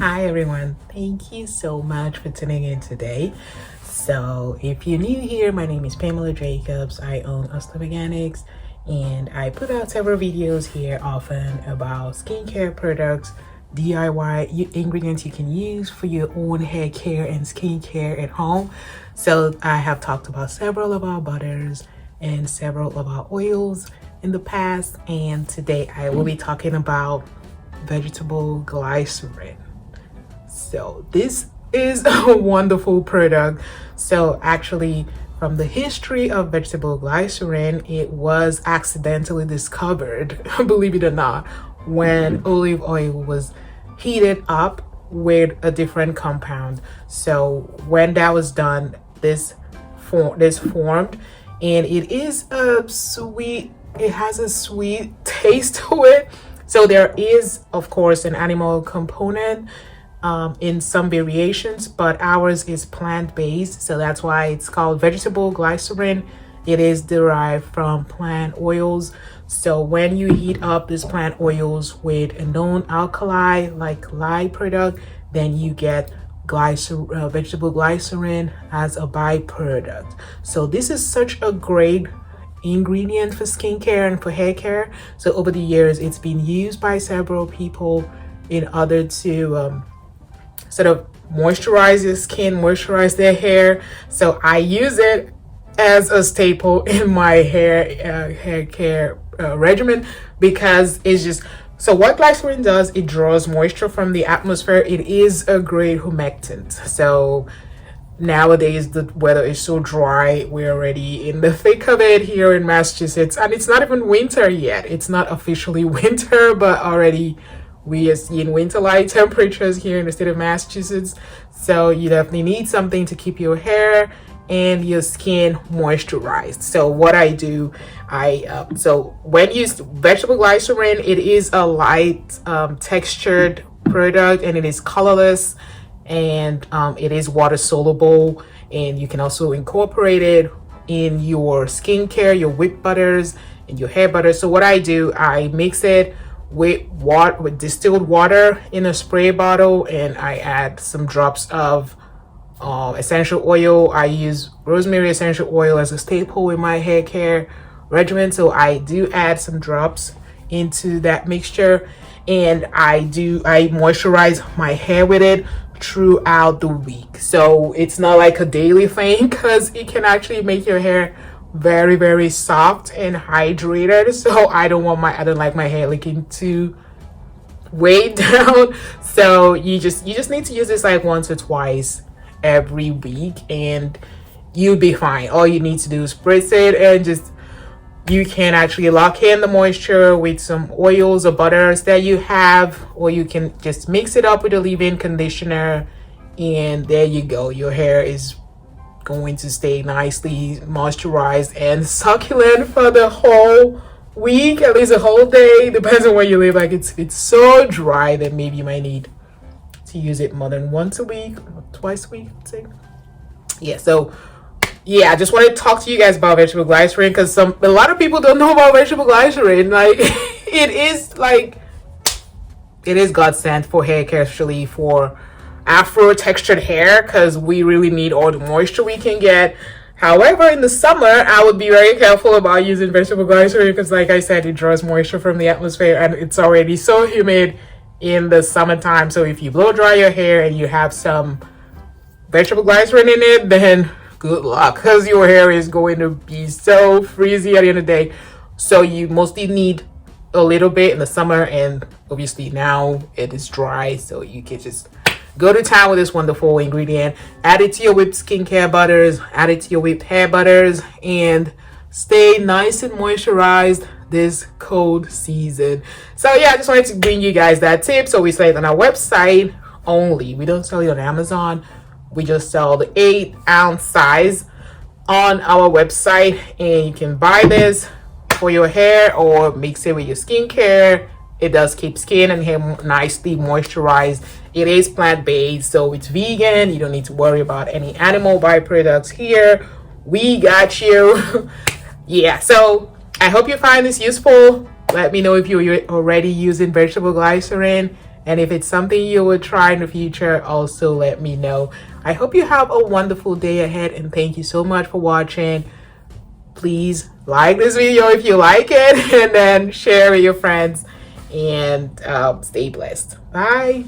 Hi everyone, thank you so much for tuning in today. So if you're new here, my name is Pamela Jacobs. I own Oslove Organics and I put out several videos here often about skincare products, DIY ingredients you can use for your own hair care and skincare at home. So I have talked about several of our butters and several of our oils in the past, and today I will be talking about vegetable glycerin. So this is a wonderful product. So actually, from the history of vegetable glycerin, it was accidentally discovered, believe it or not, when olive oil was heated up with a different compound. So when that was done, this formed, and it is a sweet, it has a sweet taste to it. So there is, of course, an animal component in some variations, but ours is plant-based, so that's why it's called vegetable glycerin. It is derived from plant oils. So when you heat up these plant oils with a known alkali like lye product, then you get vegetable glycerin as a byproduct. So this is such a great ingredient for skincare and for hair care. So over the years, it's been used by several people in order to sort of moisturize your skin, moisturize their hair. So I use it as a staple in my hair care regimen, because it's just, so what glycerin does, it draws moisture from the atmosphere. It is a great humectant. So nowadays the weather is so dry, we're already in the thick of it here in Massachusetts, and it's not even winter yet. It's not officially winter, but already we are seeing winter-like temperatures here in the state of Massachusetts. So you definitely need something to keep your hair and your skin moisturized. So what I do, so when used vegetable glycerin, it is a light textured product, and it is colorless, and it is water soluble, and you can also incorporate it in your skincare, your whipped butters and your hair butter. So what I do, I mix it with water, with distilled water in a spray bottle, and I add some drops of essential oil. I use rosemary essential oil as a staple in my hair care regimen, so I do add some drops into that mixture, and I moisturize my hair with it throughout the week. So it's not like a daily thing, because it can actually make your hair very, very soft and hydrated. So I don't like my hair looking too weighed down. So you just need to use this like once or twice every week, and you'll be fine. All you need to do is spritz it, and just, you can actually lock in the moisture with some oils or butters that you have, or you can just mix it up with a leave-in conditioner, and there you go. Your hair is going to stay nicely moisturized and succulent for the whole week, at least a whole day, depends on where you live. Like it's so dry that maybe you might need to use it more than once a week or twice a week, I'd say. Yeah, so yeah, I just wanted to talk to you guys about vegetable glycerin, because a lot of people don't know about vegetable glycerin. Like it is God sent for hair care, especially for afro textured hair, because we really need all the moisture we can get. However, in the summer, I would be very careful about using vegetable glycerin, because like I said, it draws moisture from the atmosphere, and it's already so humid in the summertime. So if you blow dry your hair and you have some vegetable glycerin in it, then good luck, because your hair is going to be so freezy at the end of the day. So you mostly need a little bit in the summer, and obviously now it is dry, so you can just go to town with this wonderful ingredient. Add it to your whipped skincare butters, add it to your whipped hair butters, and stay nice and moisturized this cold season. So yeah, I just wanted to bring you guys that tip. So we sell it on our website only. We don't sell it on Amazon. We just sell the 8-ounce size on our website, and you can buy this for your hair or mix it with your skincare. It does keep skin and hair nicely moisturized. It is plant-based, so it's vegan. You don't need to worry about any animal byproducts here. We got you. Yeah, so I hope you find this useful. Let me know if you're already using vegetable glycerin And if it's something you would try in the future, also let me know. I hope you have a wonderful day ahead, and thank you so much for watching. Please like this video if you like it, and then share with your friends, and stay blessed. Bye.